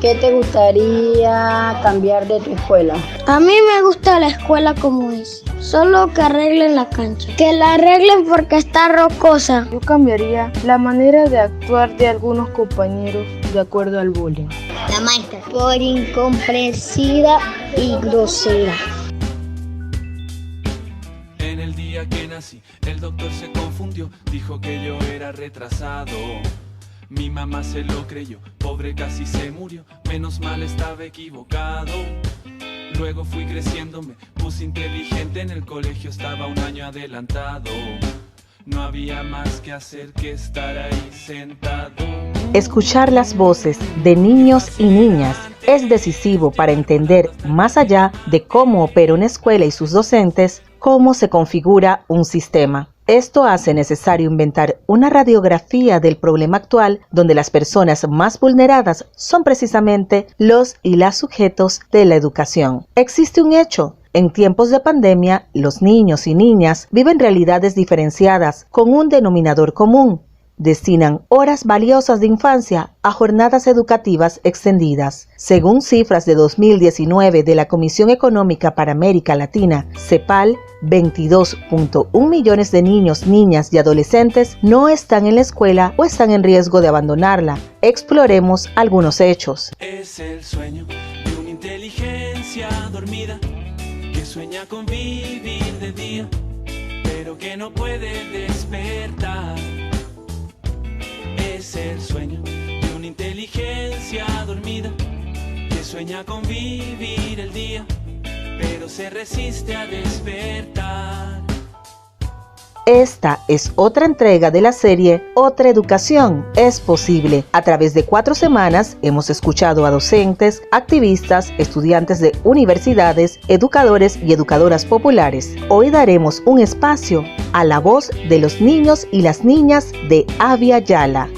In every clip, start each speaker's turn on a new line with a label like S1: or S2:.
S1: ¿Qué te gustaría cambiar de tu escuela?
S2: A mí me gusta la escuela como es, solo que arreglen la cancha. Que la arreglen porque está rocosa.
S3: Yo cambiaría la manera de actuar de algunos compañeros de acuerdo al bullying.
S2: La maestra, por incomprensiva y grosera.
S4: En el día que nací, el doctor se confundió, dijo que yo era retrasado. Mi mamá se lo creyó, pobre casi se murió, menos mal estaba equivocado. Luego fui creciendo, me puse inteligente, en el colegio estaba un año adelantado. No había más que hacer que estar ahí sentado.
S5: Escuchar las voces de niños y niñas es decisivo para entender, más allá de cómo opera una escuela y sus docentes, cómo se configura un sistema. Esto hace necesario inventar una radiografía del problema actual, donde las personas más vulneradas son precisamente los y las sujetos de la educación. Existe un hecho. En tiempos de pandemia, los niños y niñas viven realidades diferenciadas con un denominador común. Destinan horas valiosas de infancia a jornadas educativas extendidas. Según cifras de 2019 de la Comisión Económica para América Latina, CEPAL, 22.1 millones de niños, niñas y adolescentes no están en la escuela o están en riesgo de abandonarla. Exploremos algunos hechos.
S4: Es el sueño de una inteligencia dormida que sueña con vivir de día, pero que no puede despertar. Es el sueño de una inteligencia dormida que sueña con vivir el día, pero se resiste a despertar.
S5: Esta es otra entrega de la serie Otra Educación es Posible. A través de 4 semanas hemos escuchado a docentes, activistas, estudiantes de universidades, educadores y educadoras populares. Hoy daremos un espacio a la voz de los niños y las niñas de Abya Yala.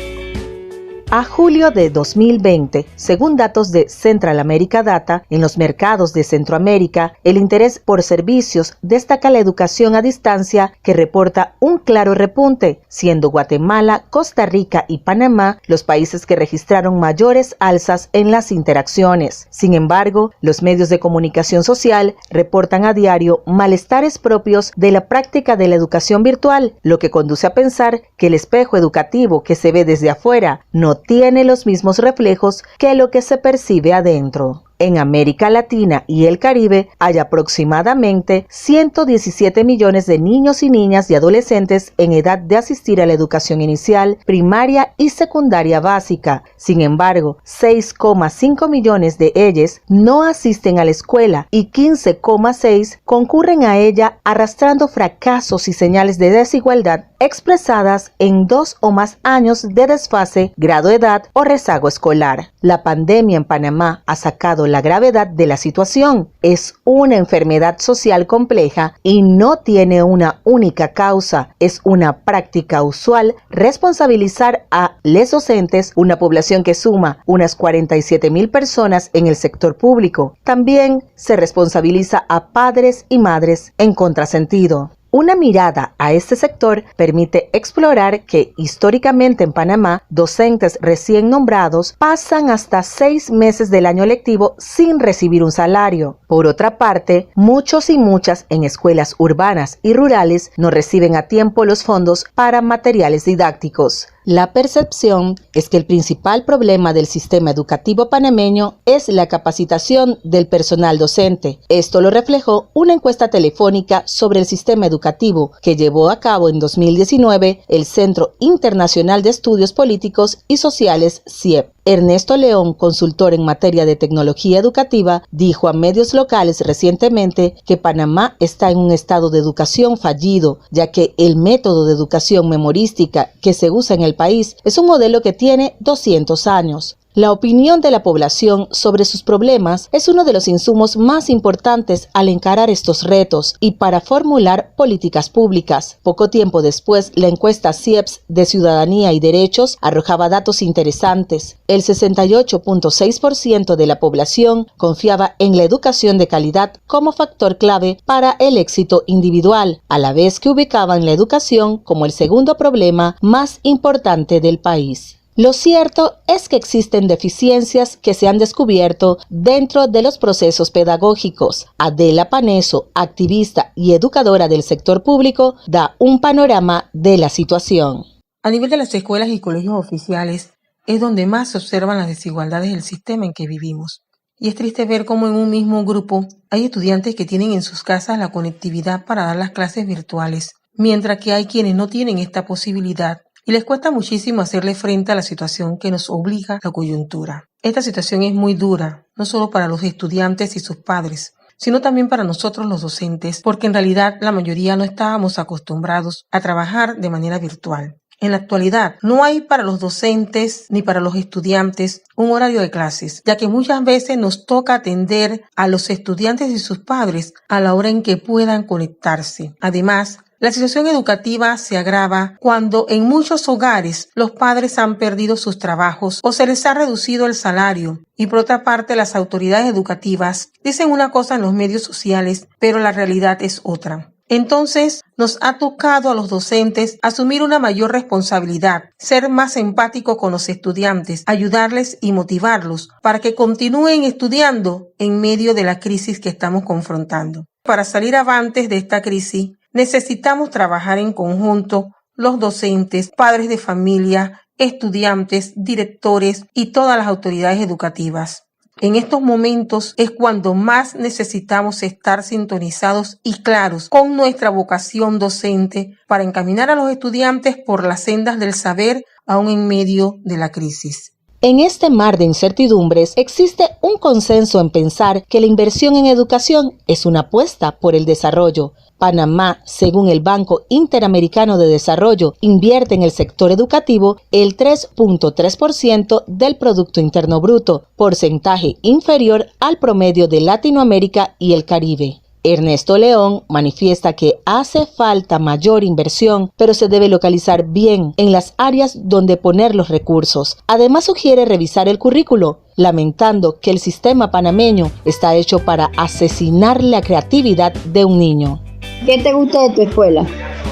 S5: A julio de 2020, según datos de Central America Data, en los mercados de Centroamérica, el interés por servicios destaca la educación a distancia, que reporta un claro repunte, siendo Guatemala, Costa Rica y Panamá los países que registraron mayores alzas en las interacciones. Sin embargo, los medios de comunicación social reportan a diario malestares propios de la práctica de la educación virtual, lo que conduce a pensar que el espejo educativo que se ve desde afuera no tiene los mismos reflejos que lo que se percibe adentro. En América Latina y el Caribe hay aproximadamente 117 millones de niños y niñas y adolescentes en edad de asistir a la educación inicial, primaria y secundaria básica. Sin embargo, 6,5 millones de ellos no asisten a la escuela y 15,6 concurren a ella arrastrando fracasos y señales de desigualdad expresadas en 2 o más años de desfase, grado de edad o rezago escolar. La pandemia en Panamá ha sacado la gravedad de la situación. Es una enfermedad social compleja y no tiene una única causa. Es una práctica usual responsabilizar a les docentes, una población que suma unas 47,000 personas en el sector público. También se responsabiliza a padres y madres en contrasentido. Una mirada a este sector permite explorar que históricamente en Panamá, docentes recién nombrados pasan hasta 6 meses del año lectivo sin recibir un salario. Por otra parte, muchos y muchas en escuelas urbanas y rurales no reciben a tiempo los fondos para materiales didácticos. La percepción es que el principal problema del sistema educativo panameño es la capacitación del personal docente. Esto lo reflejó una encuesta telefónica sobre el sistema educativo que llevó a cabo en 2019 el Centro Internacional de Estudios Políticos y Sociales, CIEP. Ernesto León, consultor en materia de tecnología educativa, dijo a medios locales recientemente que Panamá está en un estado de educación fallido, ya que el método de educación memorística que se usa en el país es un modelo que tiene 200 años. La opinión de la población sobre sus problemas es uno de los insumos más importantes al encarar estos retos y para formular políticas públicas. Poco tiempo después, la encuesta CIEPS de Ciudadanía y Derechos arrojaba datos interesantes. El 68.6% de la población confiaba en la educación de calidad como factor clave para el éxito individual, a la vez que ubicaban la educación como el segundo problema más importante del país. Lo cierto es que existen deficiencias que se han descubierto dentro de los procesos pedagógicos. Adela Paneso, activista y educadora del sector público, da un panorama de la situación.
S6: A nivel de las escuelas y colegios oficiales es donde más se observan las desigualdades del sistema en que vivimos. Y es triste ver cómo en un mismo grupo hay estudiantes que tienen en sus casas la conectividad para dar las clases virtuales, mientras que hay quienes no tienen esta posibilidad y les cuesta muchísimo hacerle frente a la situación que nos obliga la coyuntura. Esta situación es muy dura, no solo para los estudiantes y sus padres, sino también para nosotros los docentes, porque en realidad la mayoría no estábamos acostumbrados a trabajar de manera virtual. En la actualidad, no hay para los docentes ni para los estudiantes un horario de clases, ya que muchas veces nos toca atender a los estudiantes y sus padres a la hora en que puedan conectarse. Además, la situación educativa se agrava cuando en muchos hogares los padres han perdido sus trabajos o se les ha reducido el salario. Y por otra parte, las autoridades educativas dicen una cosa en los medios sociales, pero la realidad es otra. Entonces, nos ha tocado a los docentes asumir una mayor responsabilidad, ser más empáticos con los estudiantes, ayudarles y motivarlos para que continúen estudiando en medio de la crisis que estamos confrontando. Para salir avantes de esta crisis, necesitamos trabajar en conjunto los docentes, padres de familia, estudiantes, directores y todas las autoridades educativas. En estos momentos es cuando más necesitamos estar sintonizados y claros con nuestra vocación docente para encaminar a los estudiantes por las sendas del saber aún en medio de la crisis.
S5: En este mar de incertidumbres existe un consenso en pensar que la inversión en educación es una apuesta por el desarrollo. Panamá, según el Banco Interamericano de Desarrollo, invierte en el sector educativo el 3.3% del Producto Interno Bruto, porcentaje inferior al promedio de Latinoamérica y el Caribe. Ernesto León manifiesta que hace falta mayor inversión, pero se debe localizar bien en las áreas donde poner los recursos. Además, sugiere revisar el currículo, lamentando que el sistema panameño está hecho para asesinar la creatividad de un niño.
S1: ¿Qué te gusta de tu escuela?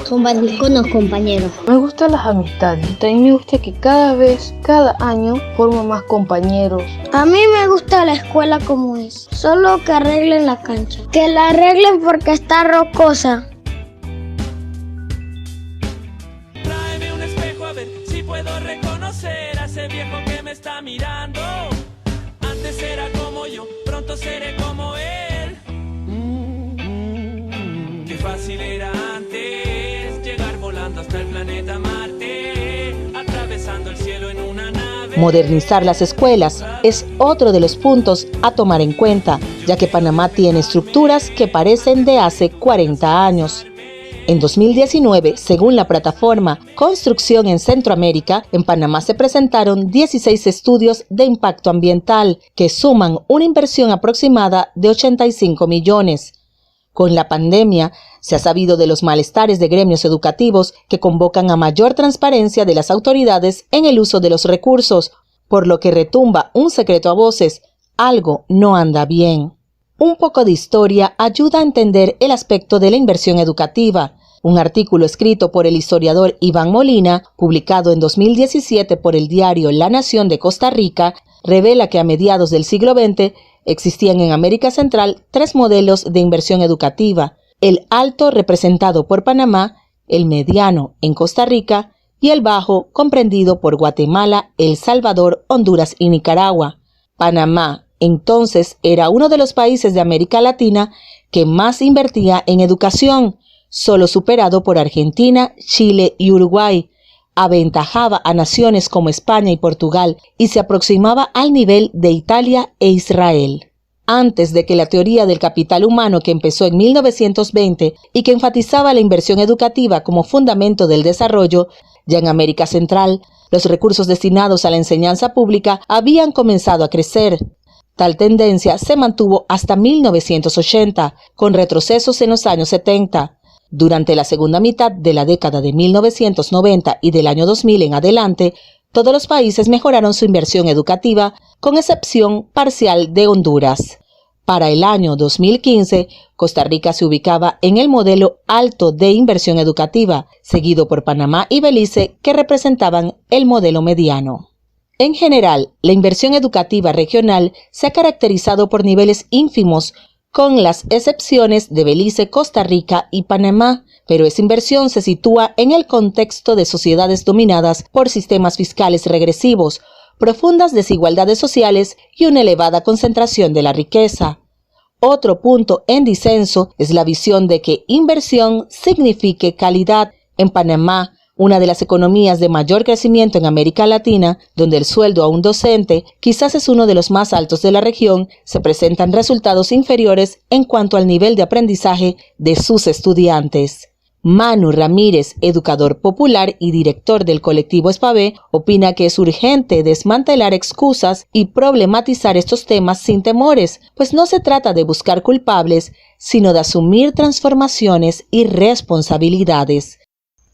S2: Compartir con los compañeros.
S3: Me gustan las amistades. También me gusta que cada año formo más compañeros.
S2: A mí me gusta la escuela como es, solo que arreglen la cancha. Que la arreglen porque está rocosa.
S4: Tráeme un espejo a ver si puedo reconocer a ese viejo que me está mirando. Antes era como yo, pronto seré como él. Qué fácil era antes llegar volando hasta el planeta Marte, atravesando el cielo en una nave.
S5: Modernizar las escuelas es otro de los puntos a tomar en cuenta, ya que Panamá tiene estructuras que parecen de hace 40 años. En 2019, según la plataforma Construcción en Centroamérica, en Panamá se presentaron 16 estudios de impacto ambiental que suman una inversión aproximada de 85 millones. Con la pandemia, se ha sabido de los malestares de gremios educativos que convocan a mayor transparencia de las autoridades en el uso de los recursos, por lo que retumba un secreto a voces: algo no anda bien. Un poco de historia ayuda a entender el aspecto de la inversión educativa. Un artículo escrito por el historiador Iván Molina, publicado en 2017 por el diario La Nación de Costa Rica, revela que a mediados del siglo XX existían en América Central 3 modelos de inversión educativa: el alto, representado por Panamá, el mediano en Costa Rica y el bajo, comprendido por Guatemala, El Salvador, Honduras y Nicaragua. Panamá entonces era uno de los países de América Latina que más invertía en educación, solo superado por Argentina, Chile y Uruguay. Aventajaba a naciones como España y Portugal y se aproximaba al nivel de Italia e Israel. Antes de que la teoría del capital humano, que empezó en 1920 y que enfatizaba la inversión educativa como fundamento del desarrollo, ya en América Central, los recursos destinados a la enseñanza pública habían comenzado a crecer. Tal tendencia se mantuvo hasta 1980, con retrocesos en los años 70. Durante la segunda mitad de la década de 1990 y del año 2000 en adelante, todos los países mejoraron su inversión educativa, con excepción parcial de Honduras. Para el año 2015, Costa Rica se ubicaba en el modelo alto de inversión educativa, seguido por Panamá y Belice, que representaban el modelo mediano. En general, la inversión educativa regional se ha caracterizado por niveles ínfimos, con las excepciones de Belice, Costa Rica y Panamá, pero esa inversión se sitúa en el contexto de sociedades dominadas por sistemas fiscales regresivos, profundas desigualdades sociales y una elevada concentración de la riqueza. Otro punto en disenso es la visión de que inversión signifique calidad. En Panamá, una de las economías de mayor crecimiento en América Latina, donde el sueldo a un docente quizás es uno de los más altos de la región, se presentan resultados inferiores en cuanto al nivel de aprendizaje de sus estudiantes. Manu Ramírez, educador popular y director del colectivo Espavé, opina que es urgente desmantelar excusas y problematizar estos temas sin temores, pues no se trata de buscar culpables, sino de asumir transformaciones y responsabilidades.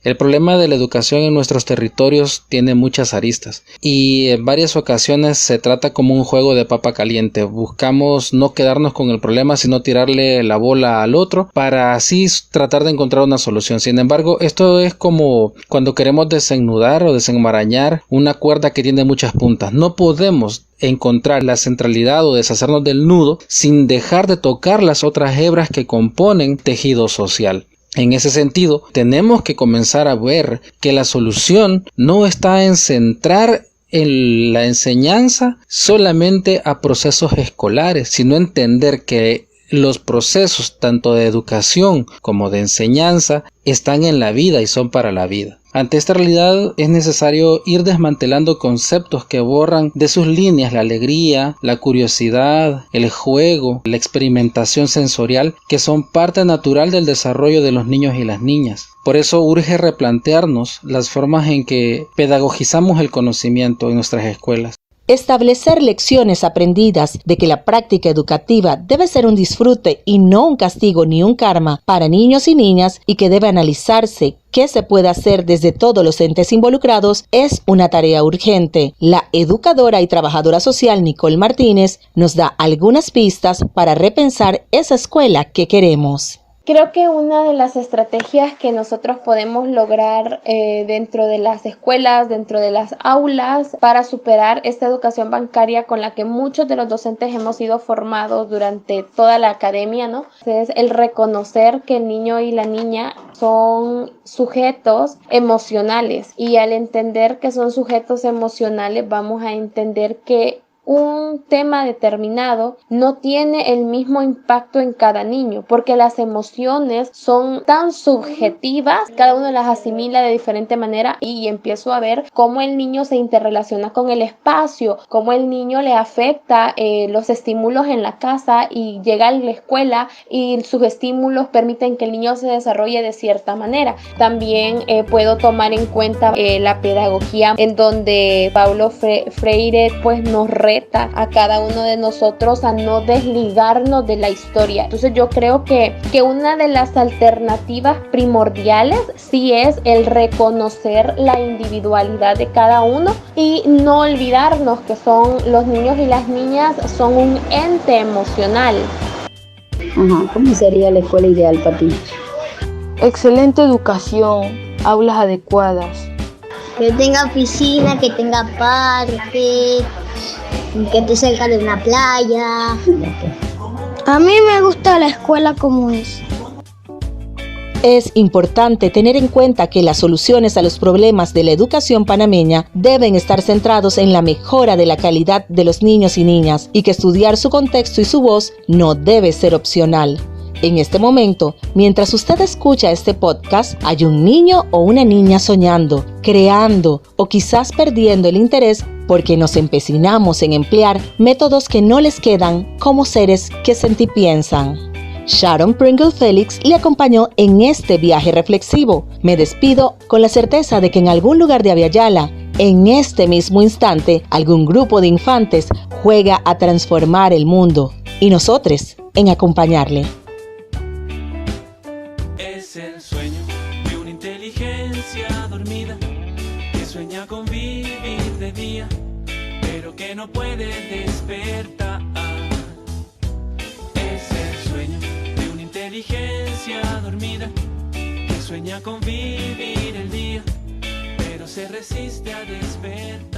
S7: El problema de la educación en nuestros territorios tiene muchas aristas y en varias ocasiones se trata como un juego de papa caliente. Buscamos no quedarnos con el problema, sino tirarle la bola al otro para así tratar de encontrar una solución. Sin embargo, esto es como cuando queremos desennudar o desenmarañar una cuerda que tiene muchas puntas. No podemos encontrar la centralidad o deshacernos del nudo sin dejar de tocar las otras hebras que componen tejido social. En ese sentido, tenemos que comenzar a ver que la solución no está en centrar en la enseñanza solamente a procesos escolares, sino entender que los procesos tanto de educación como de enseñanza están en la vida y son para la vida. Ante esta realidad es necesario ir desmantelando conceptos que borran de sus líneas la alegría, la curiosidad, el juego, la experimentación sensorial, que son parte natural del desarrollo de los niños y las niñas. Por eso urge replantearnos las formas en que pedagogizamos el conocimiento en nuestras escuelas.
S5: Establecer lecciones aprendidas de que la práctica educativa debe ser un disfrute y no un castigo ni un karma para niños y niñas, y que debe analizarse qué se puede hacer desde todos los entes involucrados, es una tarea urgente. La educadora y trabajadora social Nicole Martínez nos da algunas pistas para repensar esa escuela que queremos.
S8: Creo que una de las estrategias que nosotros podemos lograr dentro de las escuelas, dentro de las aulas, para superar esta educación bancaria con la que muchos de los docentes hemos sido formados durante toda la academia, ¿no? Es el reconocer que el niño y la niña son sujetos emocionales, y al entender que son sujetos emocionales vamos a entender que un tema determinado no tiene el mismo impacto en cada niño, porque las emociones son tan subjetivas, cada uno las asimila de diferente manera, y empiezo a ver cómo el niño se interrelaciona con el espacio, cómo el niño le afecta los estímulos en la casa y llega a la escuela y sus estímulos permiten que el niño se desarrolle de cierta manera. También puedo tomar en cuenta la pedagogía, en donde Paulo Freire pues nos reta a cada uno de nosotros a no desligarnos de la historia. Entonces yo creo que una de las alternativas primordiales sí es el reconocer la individualidad de cada uno y no olvidarnos que son los niños y las niñas son un ente emocional.
S1: ¿Cómo sería la escuela ideal para ti?
S3: Excelente educación, aulas adecuadas.
S2: Que tenga piscina, que tenga parque, que esté cerca de una playa. A mí me gusta la escuela como es.
S5: Es importante tener en cuenta que las soluciones a los problemas de la educación panameña deben estar centrados en la mejora de la calidad de los niños y niñas, y que estudiar su contexto y su voz no debe ser opcional. En este momento, mientras usted escucha este podcast, hay un niño o una niña soñando, creando o quizás perdiendo el interés porque nos empecinamos en emplear métodos que no les quedan como seres que sentipiensan. Sharon Pringle Félix le acompañó en este viaje reflexivo. Me despido con la certeza de que en algún lugar de Aviala, en este mismo instante, algún grupo de infantes juega a transformar el mundo, y nosotros en acompañarle.
S4: Es el sueño de una inteligencia dormida que sueña con vivir de día, pero que no puede despertar. Es el sueño de una inteligencia dormida que sueña con vivir el día, pero se resiste a despertar.